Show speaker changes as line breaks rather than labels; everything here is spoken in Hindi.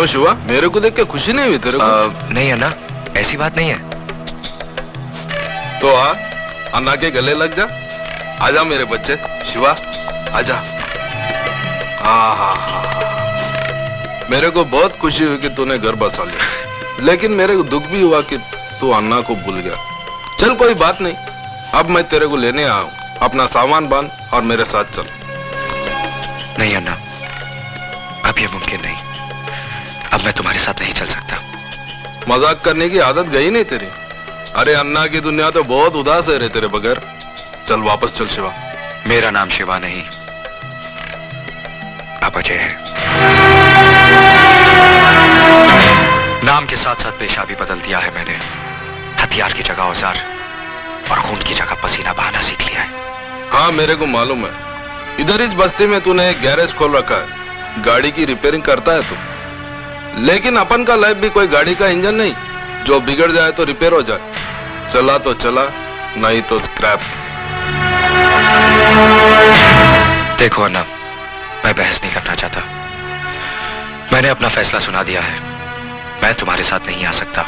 क्यों शिवा, मेरे को देख के खुशी नहीं हुई तेरे को?
नहीं अन्ना, ऐसी बात नहीं है।
तो आ, अन्ना के गले लग जा। आजा मेरे बच्चे, शिवा आजा। हाँ हाँ हाँ, मेरे को बहुत खुशी हुई कि तूने घर बसा लिया, लेकिन मेरे को दुख भी हुआ कि तू अन्ना को भूल गया। चल कोई बात नहीं, अब मैं तेरे को लेने आया हूँ। अपना सामान बांध और मेरे साथ चल।
नहीं अन्ना, अब ये मुमकिन नहीं। अब मैं तुम्हारे साथ नहीं चल सकता।
मजाक करने की आदत गई नहीं तेरी? अरे अन्ना की दुनिया तो बहुत उदास है रे तेरे बगैर। चल वापस चल शिवा।
मेरा नाम शिवा नहीं, अब अजय है। नाम के साथ साथ पेशा भी बदल दिया है मैंने। हथियार की जगह औजार और खून की जगह पसीना बहाना सीख लिया है।
हाँ मेरे को मालूम है, इधर इस बस्ती में तूने एक गैरेज खोल रखा है, गाड़ी की रिपेयरिंग करता है तू। लेकिन अपन का लाइफ भी कोई गाड़ी का इंजन नहीं, जो बिगड़ जाए तो रिपेयर हो जाए। चला तो चला, नहीं तो स्क्रैप।
देखो अन्ना, मैं बहस नहीं करना चाहता। मैंने अपना फैसला सुना दिया है। मैं तुम्हारे साथ नहीं आ सकता।